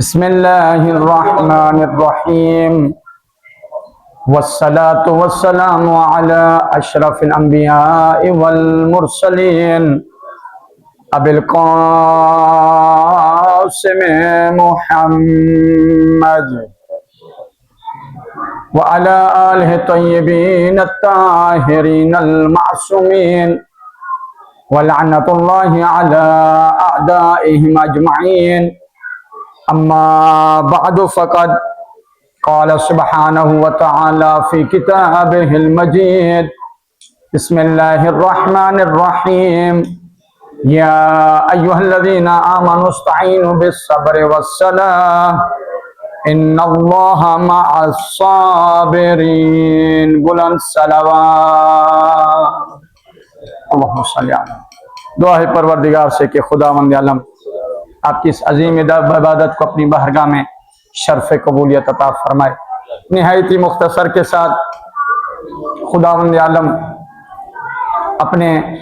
बिस्मिल्लाहिर्रहमानिर्रहीम वस्सलातु वस्सलामु अला अशरफिल अंबिया'i वल मुरसलीन अबिल क़ासिम मुहम्मद व अला आलिहि तय्यबीन अत्ताहिरीन अल मासूमीन व लअनतुल्लाहि अला अअदाइहिम अजमईन। अम्मा बअदु फ़क़द क़ाल सुब्हानहु व तआला फ़ी किताबिहिल मजीद। बिस्मिल्लाहिर्रहमानिर्रहीम। या अय्युहल्लज़ीना आमनुस्तईनु बिस्सब्रि वस्सलाह इन्नल्लाहा मअस्साबिरीन। बुलंद सलावत। अल्लाहुम्मा सल्लि अला। दुआ है परवरदिगार से कि खुदावंद आलम आपकी इस अजीम इबादत को अपनी बारगाह में शर्फ कबूलियत अता फरमाए। निहायत ही मुख्तसर के साथ खुदावंद आलम अपने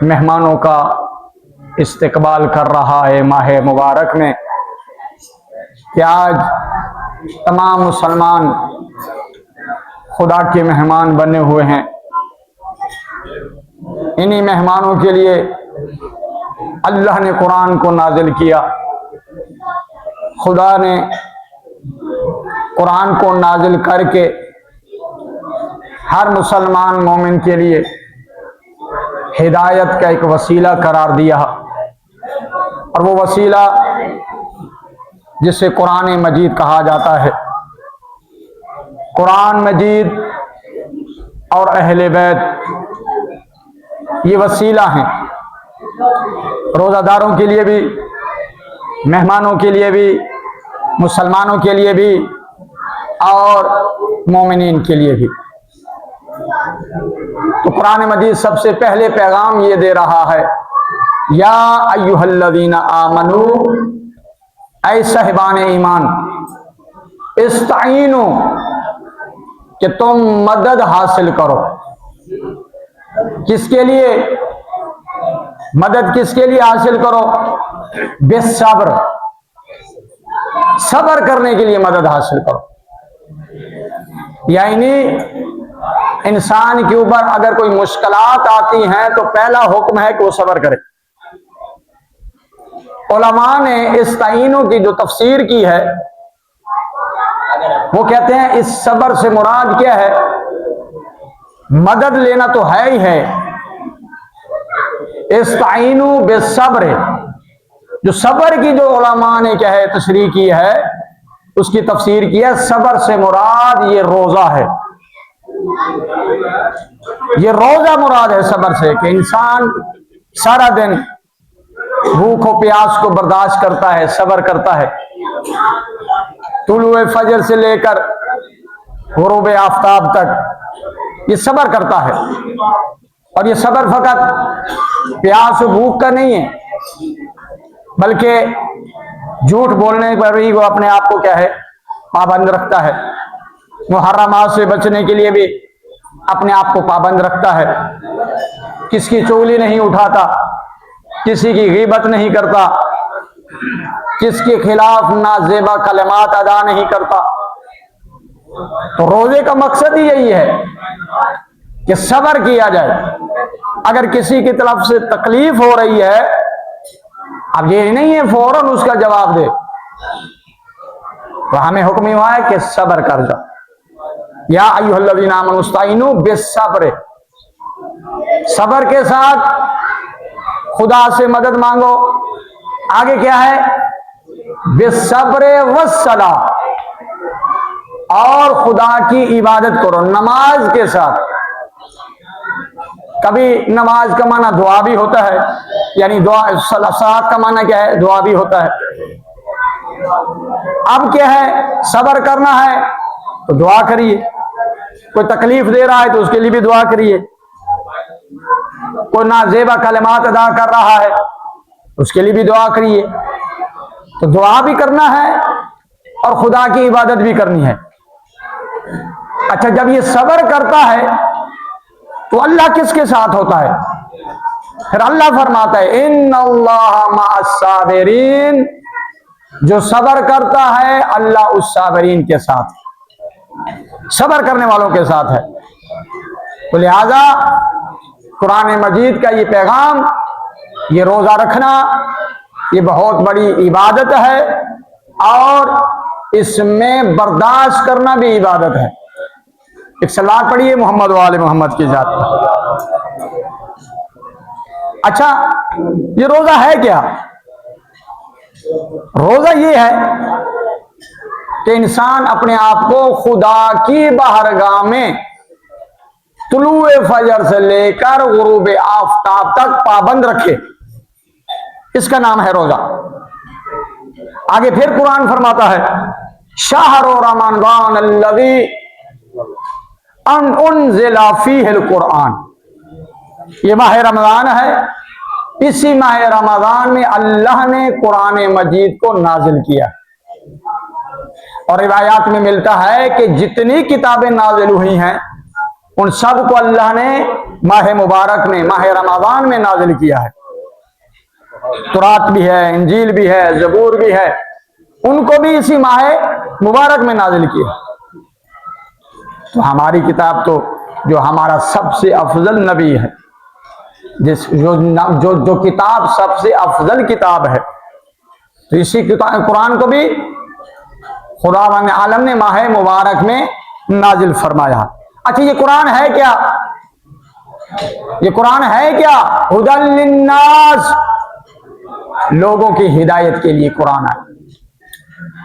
मेहमानों का इस्तकबाल कर रहा है माह मुबारक में कि आज तमाम मुसलमान खुदा के मेहमान बने हुए हैं। इन्हीं मेहमानों के लिए अल्लाह ने कुरान को नाजिल किया। खुदा ने कुरान को नाजिल करके हर मुसलमान मोमिन के लिए हिदायत का एक वसीला करार दिया, और वो वसीला जिसे कुरान मजीद कहा जाता है। कुरान मजीद और अहले बैत ये वसीला हैं, रोज़ादारों के लिए भी, मेहमानों के लिए भी, मुसलमानों के लिए भी और मोमिनीन के लिए भी। तो कुरान मजीद सबसे पहले पैगाम ये दे रहा है, या अय्युहल्लज़ीना आमनू, ऐ साहिबान ईमान, इस्ताईनु, कि तुम मदद हासिल करो। किसके लिए मदद, किसके लिए हासिल करो? बेसब्र, सब्र करने के लिए मदद हासिल करो। यानी इंसान के ऊपर अगर कोई मुश्किलात आती हैं तो पहला हुक्म है कि वो सब्र करे। उलमा ने इस्ताईनु की जो तफसीर की है वो कहते हैं इस सब्र से मुराद क्या है? मदद लेना तो है ही है। इस्ताईनु बेसब्र, जो सब्र की जो उलमा ने क्या है तशरीह की है, उसकी तफसीर की है सब्र से मुराद ये रोजा है। ये रोजा मुराद है सब्र से, कि इंसान सारा दिन भूख और प्यास को बर्दाश्त करता है, सब्र करता है। तुलुए फजर से लेकर गुरूब आफताब तक ये सब्र करता है। और ये सब्र फकत प्यास और भूख का नहीं है, बल्कि झूठ बोलने पर भी वो अपने आप को क्या है पाबंद रखता है। मुहर्रमात से बचने के लिए भी अपने आप को पाबंद रखता है। किसकी चुगली नहीं उठाता, किसी की गीबत नहीं करता, किसके खिलाफ नाजेबा कलमात अदा नहीं करता। तो रोजे का मकसद ही यही है कि सब्र किया जाए। अगर किसी की तरफ से तकलीफ हो रही है, अब ये नहीं है फौरन उसका जवाब दे, तो हमें हुक्म हुआ है कि सब्र कर जाओ। या अय्युहल्लज़ीना आमनू इस्ताईनु बिस्सब्र, सब्र के साथ खुदा से मदद मांगो। आगे क्या है? बिस्सब्र वस्सलाह, और खुदा की इबादत करो नमाज के साथ। कभी नमाज का माना दुआ भी होता है, यानी दुआ सलात का माना क्या है? दुआ भी होता है। अब क्या है? सब्र करना है तो दुआ करिए। कोई तकलीफ दे रहा है तो उसके लिए भी दुआ करिए। कोई नाजेबा कलमात अदा कर रहा है उसके लिए भी दुआ करिए। तो दुआ भी करना है और खुदा की इबादत भी करनी है। अच्छा, जब ये सब्र करता है तो अल्लाह किसके साथ होता है? फिर अल्लाह फरमाता है इन्नल्लाहा मअस्साबिरीन, जो सबर करता है अल्लाह उस साबरीन के साथ, सबर करने वालों के साथ है। तो लिहाजा कुरान मजीद का ये पैगाम, ये रोजा रखना, ये बहुत बड़ी इबादत है और इसमें बर्दाश्त करना भी इबादत है। एक सलात पढ़िए मोहम्मद वाले मोहम्मद की जात पर। अच्छा, ये रोजा है क्या? रोजा ये है कि इंसान अपने आप को खुदा की बारगाह में तुलुए फजर से लेकर गुरूब आफताब तक पाबंद रखे, इसका नाम है रोजा। आगे फिर कुरान फरमाता है शाहरो रमज़ान अल्लज़ी उनज़िला फ़ीहिल कुरान, ये माह रमजान है, इसी माह रमजान में अल्लाह ने कुरान मजीद को नाजिल किया। और रिवायात में मिलता है कि जितनी किताबें नाजिल हुई हैं उन सब को अल्लाह ने माह मुबारक में, माह रमजान में नाजिल किया है। तुरात भी है, इंजील भी है, ज़बूर भी है, उनको भी इसी माह मुबारक में नाजिल किया। तो हमारी किताब तो जो हमारा सबसे अफजल नबी है, जिस जो किताब सबसे अफजल किताब है, तो इसी किताब कुरान को भी खुदावंद आलम ने माह मुबारक में नाजिल फरमाया। अच्छा, ये कुरान है क्या? ये कुरान है क्या? हुदल लिन्नास, लोगों की हिदायत के लिए कुरान है।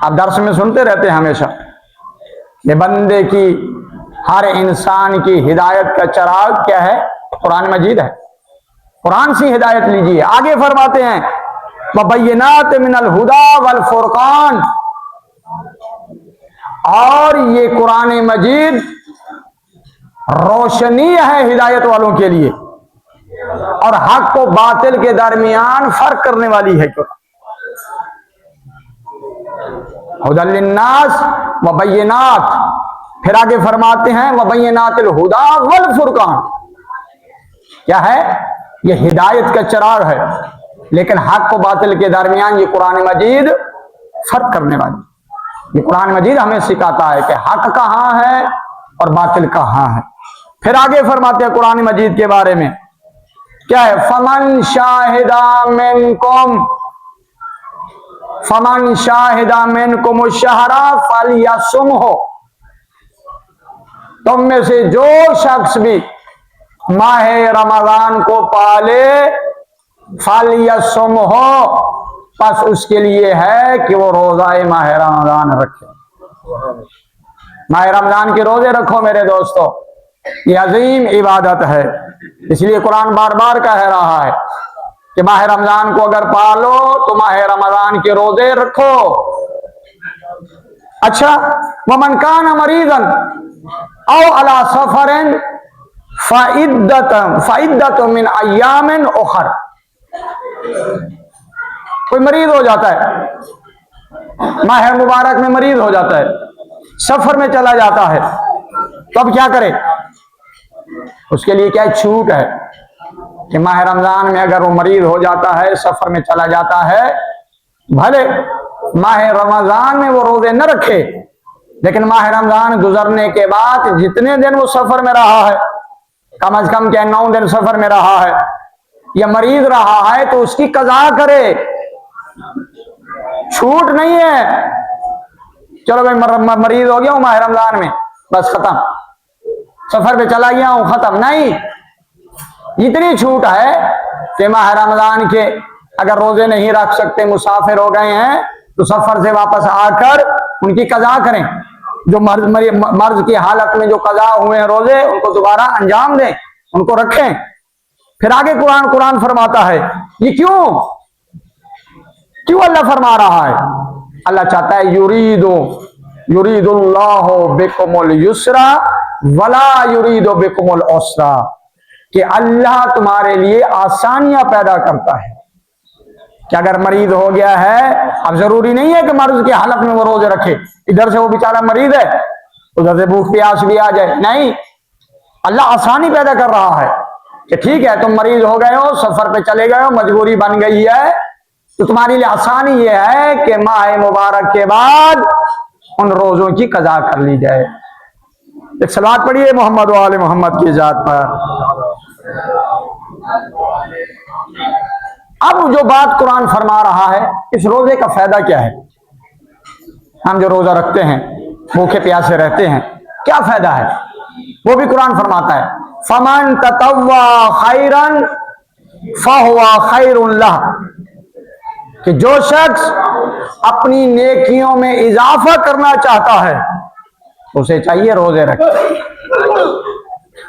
आप दर्स में सुनते रहते हैं हमेशा, ये बंदे की, हर इंसान की हिदायत का चिराग क्या है? कुरान मजीद है। कुरान से हिदायत लीजिए। आगे फरमाते हैं वबय्यिनात मिनल हुदा वल फुरकान, और ये कुरान मजीद रोशनी है हिदायत वालों के लिए, और हक को बातिल के दरमियान फर्क करने वाली है। हुदल लिन्नास वबय्यिनात, फिर आगे फरमाते हैं वबय्यिनातिल हुदा वल फुरकान, क्या है? ये हिदायत का चिराग है, लेकिन हक को बातिल के दरमियान ये कुरान मजीद फर्क करने वाली। ये कुरान मजीद हमें सिखाता है कि हक कहां है और बातिल कहां है। फिर आगे फरमाते हैं कुरान मजीद के बारे में, क्या है? फमन शाहिदा मिनकुम शहरा फलयसुमहु, तुम में से जो शख्स भी माह रमजान को पाले, फलयसुमहु, बस उसके लिए है कि वो रोजाए माह रमजान रखे। माह रमजान के रोजे रखो मेरे दोस्तों, ये अजीम इबादत है। इसलिए कुरान बार बार कह रहा है कि माह रमजान को अगर पालो तो माह रमजान के रोजे रखो। अच्छा, वमन कान मरीजन औ अला सफरन फइद्दत मिन अय्यामिन उखर, कोई मरीज हो जाता है, माह मुबारक में मरीज हो जाता है, सफर में चला जाता है, तो अब क्या करे? उसके लिए क्या छूट है कि माह रमजान में अगर वो मरीज हो जाता है, सफर में चला जाता है, भले माह रमजान में वो रोजे न रखे, लेकिन माह रमजान गुजरने के बाद जितने दिन वो सफर में रहा है, कम से कम क्या 9 दिन सफर में रहा है या मरीज रहा है, तो उसकी कज़ा करे। छूट नहीं है चलो भाई मरीज हो गया हूं माह रमजान में, बस खत्म, सफर पे चला गया हूं, खत्म नहीं। इतनी छूट है कि माह रमजान के अगर रोजे नहीं रख सकते, मुसाफिर हो गए हैं, तो सफर से वापस आकर उनकी कज़ा करें। जो मर्ज की हालत में जो कज़ा हुए हैं रोजे, उनको दोबारा अंजाम दें, उनको रखें। फिर आगे कुरान फरमाता है, ये क्यों अल्लाह फरमा रहा है? अल्लाह चाहता है युरीदुल्लाहु बिकुमुल युस्रा वला युरीदु बिकुमुल उसरा, कि अल्लाह तुम्हारे लिए आसानियां पैदा करता है। कि अगर मरीज हो गया है, अब जरूरी नहीं है कि मर्ज की हालत में वो रोजे रखे, इधर से वो बेचारा मरीज है, उधर से भूख प्यास भी आ जाए, नहीं, अल्लाह आसानी पैदा कर रहा है कि ठीक है तुम मरीज हो गए हो, सफर पे चले गए हो, मजबूरी बन गई है, तो तुम्हारे लिए आसानी यह है कि माह मुबारक के बाद उन रोजों की कज़ा कर ली जाए। एक सलात पढ़िए मोहम्मद वाले मोहम्मद की जात पर। अब जो बात कुरान फरमा रहा है, इस रोजे का फायदा क्या है? हम जो रोजा रखते हैं, भूखे प्यासे रहते हैं, क्या फायदा है? वो भी कुरान फरमाता है, फमन ततव्वा खैरन फहुवा खैरुन लह, कि जो शख्स अपनी नेकियों में इजाफा करना चाहता है उसे चाहिए रोजे रखे।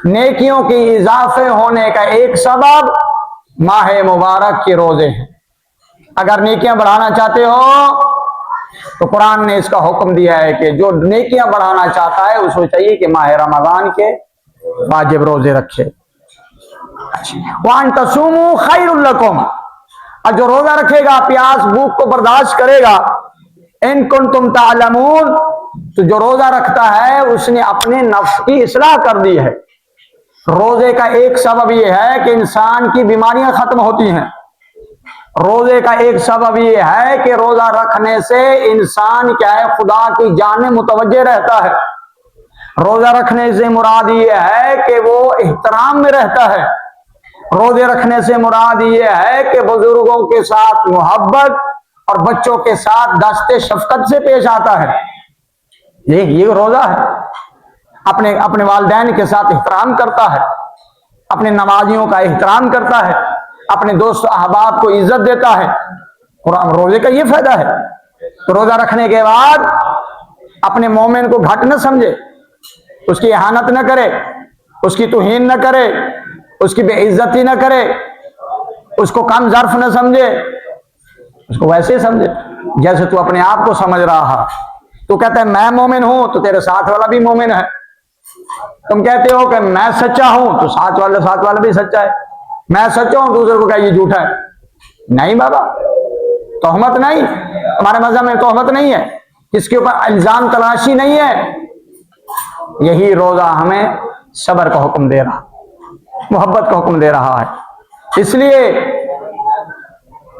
नेकियों की इजाफे होने का एक सबब माह मुबारक के रोजे हैं। अगर नेकियां बढ़ाना चाहते हो तो कुरान ने इसका हुक्म दिया है कि जो नेकियां बढ़ाना चाहता है उसको चाहिए कि माह रमजान के वाजिब रोजे रखे। वान तसूमू खैरुल लकुम, और जो रोजा रखेगा, प्यास भूख को बर्दाश्त करेगा, इन कुंतुम तालमून, तो जो रोजा रखता है उसने अपने नफ्स की इस्लाह कर दी है। रोजे का एक सबब यह है कि इंसान की बीमारियां खत्म होती हैं। रोजे का एक सबब यह है कि रोजा रखने से इंसान क्या है, खुदा की जान में मुतवज्जे रहता है। रोजा रखने से मुराद यह है कि वो एहतराम में रहता है। रोजे रखने से मुराद यह है कि बुजुर्गों के साथ मोहब्बत और बच्चों के साथ दस्ते शफकत से पेश आता है। ये रोजा है। अपने अपने वालिदैन के साथ एहतराम करता है, अपने नमाजियों का एहतराम करता है, अपने दोस्त अहबाब को इज्जत देता है। कुरान रोजे का ये फायदा है। तो रोजा रखने के बाद अपने मोमिन को घट न समझे, उसकी इहानत न करे, उसकी तौहीन न करे, उसकी बेइज्जती न करे, उसको कम ज़र्फ न समझे, उसको वैसे समझे जैसे तू अपने आप को समझ रहा है। तू कहता है मैं मोमिन हूं, तो तेरे साथ वाला भी मोमिन है। तुम कहते हो कि मैं सच्चा हूं, तो साथ वाला भी सच्चा है। मैं सच्चा हूं, दूसरे को क्या ये झूठा है? नहीं बाबा, तोहमत नहीं, हमारे मजहब में तोहमत नहीं है, इसके ऊपर इल्जाम तलाशी नहीं है। यही रोजा हमें सब्र का हुक्म दे रहा, मोहब्बत का हुक्म दे रहा है। इसलिए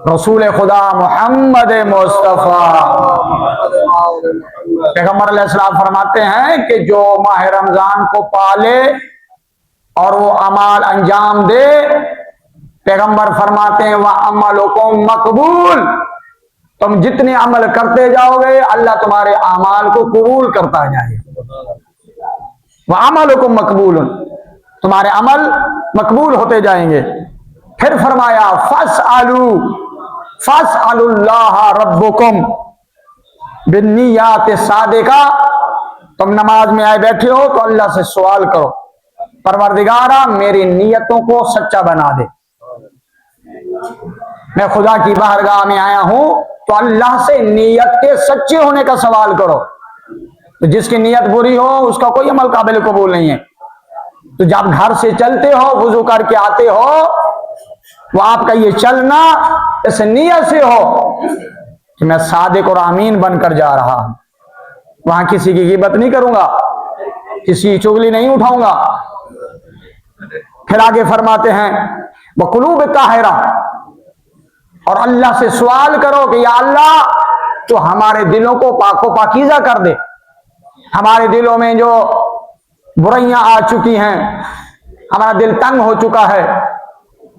रसूल खुदा मोहम्मद मुस्तफा पैगंबर अलैहिस्सलाम फरमाते हैं कि जो माह रमजान को पाले और वो अमाल अंजाम दे, पैगंबर फरमाते हैं वह अमलुकुम मकबूल, तुम जितने अमल करते जाओगे अल्लाह तुम्हारे अमाल को कबूल करता जाएगा। वह अमलुकुम मकबूल, तुम्हारे अमल मकबूल होते जाएंगे। फिर फरमाया फस्अलुल्लाह रब्बुकुम बिन्नियात सादिका, तुम नमाज में आए बैठे हो तो अल्लाह से सवाल करो, परवरदिगारा मेरी नियतों को सच्चा बना दे। मैं खुदा की बारगाह में आया हूं तो अल्लाह से नियत के सच्चे होने का सवाल करो। तो जिसकी नियत बुरी हो उसका कोई अमल काबिल कबूल नहीं है। तो जब घर से चलते हो, वुजू करके आते हो, वो आपका ये चलना इस नियत से हो कि मैं सादिक और अमीन बनकर जा रहा हूं, वहां किसी की गिबत नहीं करूंगा, किसी की चुगली नहीं उठाऊंगा। फिर आगे फरमाते हैं वकुलूब ताहिरा, और अल्लाह से सवाल करो कि या अल्लाह तो हमारे दिलों को पाको पाकीज़ा कर दे। हमारे दिलों में जो बुराइयां आ चुकी हैं, हमारा दिल तंग हो चुका है,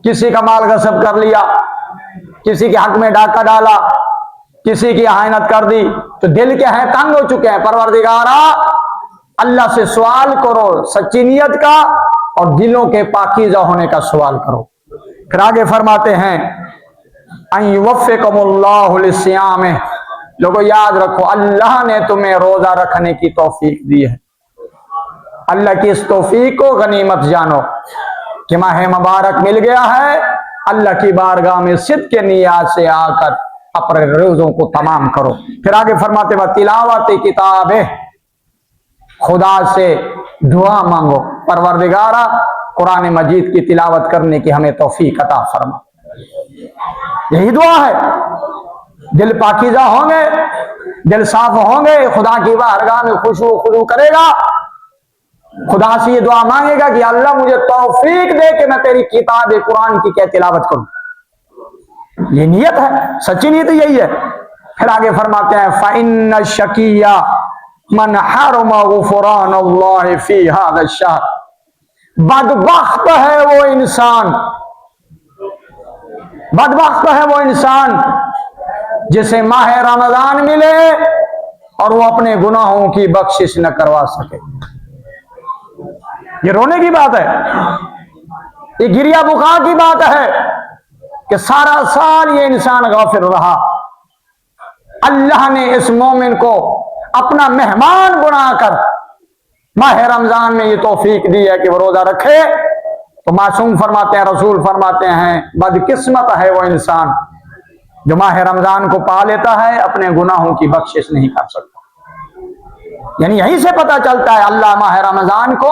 किसी का माल गसब कर लिया, किसी के हक में डाका डाला, किसी की आयनत कर दी, तो दिल क्या है, तंग हो चुके हैं। परवरदिगारा अल्लाह से सवाल करो सच्ची नियत का और दिलों के पाकीज़ा होने का सवाल करो। फिर आगे फरमाते हैं अय्युवफ़्फ़िकुमुल्लाहु लिस्सियाम, लोगों याद रखो अल्लाह ने तुम्हें रोजा रखने की तौफीक दी है। अल्लाह की इस तौफीक को गनीमत जानो कि माह मुबारक मिल गया है। अल्लाह की बारगाह में सिद्क़ के नियत से आकर अपने रोजों को तमाम करो। फिर आगे फरमाते वह तिलावत किताब है, खुदा से दुआ मांगो, परवरदिगारा कुरान मजीद की तिलावत करने की हमें तौफीक अता फरमा। यही दुआ है। दिल पाकीज़ा होंगे, दिल साफ होंगे, खुदा की बारगाह में खुशू खुदू करेगा, खुदा से ये दुआ मांगेगा कि अल्लाह मुझे तौफीक दे कि मैं तेरी किताब कुरान की क्या तिलावत करूं। ये नीयत है, सच्ची नीयत यही है। फिर आगे फरमाते हैं फ़इन्न शकिया मन हरमा गुफ़रान अल्लाह फी हाज़ा शहर, बदबख्त है वो इंसान, बदबख्त है वो इंसान जिसे माह रमजान मिले और वो अपने गुनाहों की बख्शिश न करवा सके। ये रोने की बात है, ये गिरिया बुका की बात है कि सारा साल ये इंसान गाफिल रहा। अल्लाह ने इस मोमिन को अपना मेहमान बनाकर माह रमजान में ये तौफीक दी है कि वो रोजा रखे। तो मासूम फरमाते हैं, रसूल फरमाते हैं, बदकिस्मत है वो इंसान जो माह रमजान को पा लेता है, अपने गुनाहों की बख्शिश नहीं कर सकता। यानी यहीं से पता चलता है अल्लाह माह रमजान को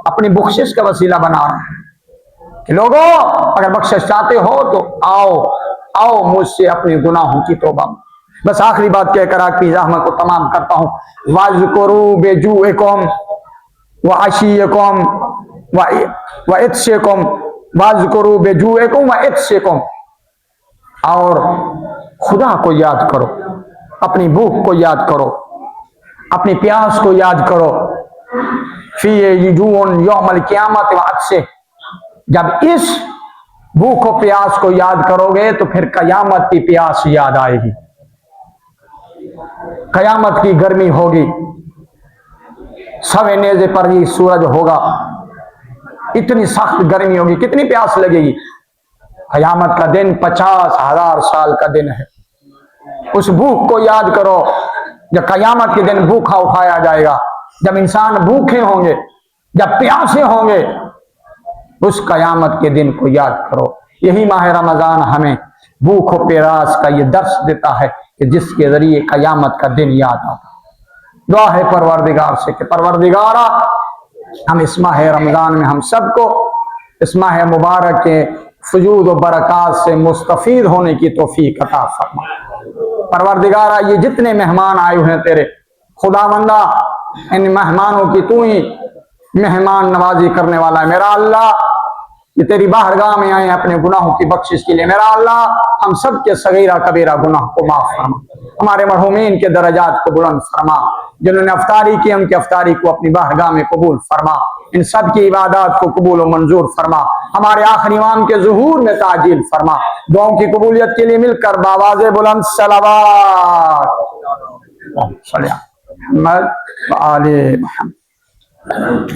अपनी बख्शिश का वसीला बना रहे हैं कि लोगों अगर बख्शिश चाहते हो तो आओ आओ मुझसे अपने गुनाहों की तौबा। बस आखिरी बात कहकर आपकी ज़हमत को तमाम करता हूं। वाज़कुरू बेजुएकुम व अशीयकुम व इत्शकुम, वाज़कुरू बेजुएकुम व इत्शकुम, और खुदा को याद करो, अपनी भूख को याद करो, अपनी प्यास को याद करो। फी युजून यौमल क़ियामत व अत्शे, जब इस भूख और प्यास को याद करोगे तो फिर कयामत की प्यास याद आएगी, कयामत की गर्मी होगी, सवे नेज़े पर ही सूरज होगा, इतनी सख्त गर्मी होगी, कितनी प्यास लगेगी। कयामत का दिन 50,000 साल का दिन है। उस भूख को याद करो जब कयामत के दिन भूखा उठाया जाएगा, जब इंसान भूखे होंगे, जब प्यासे होंगे, उस कयामत के दिन को याद करो। यही माह रमजान हमें भूख और प्यास का ये दर्श देता है कि जिसके जरिए कयामत का दिन याद आता। दुआ है परवरदिगार से कि परवरदिगारा हम इस माह रमजान में हम सबको इस माह मुबारक के फजूद और बरक़ात से मुस्तफ़ीद होने की तौफीक अता फरमा। परवरदिगारा ये जितने मेहमान आए हुए हैं तेरे, खुदावंदा इन मेहमानों की तू ही मेहमान नवाजी करने वाला है। मेरा अल्लाह ये तेरी बारगाह में आए अपने गुनाहों की बख्शिश के लिए। मेरा अल्लाह हम सब के सगीरा कबीरा गुनाह को माफ फरमा, हमारे मरहूमीन के दर्जात को बुलंद फरमा, जिन्होंने अफ्तारी की उनकी अफ्तारी को अपनी बारगाह में कबूल फरमा, इन सब की इबादत को कबूल और मंजूर फरमा, हमारे आखिरी इमाम के ज़ुहूर में ताजील फरमा। दुआओं की कबूलियत के लिए मिलकर बावाज़े बुलंद सलावत मोहम्मद व आले मोहम्मद।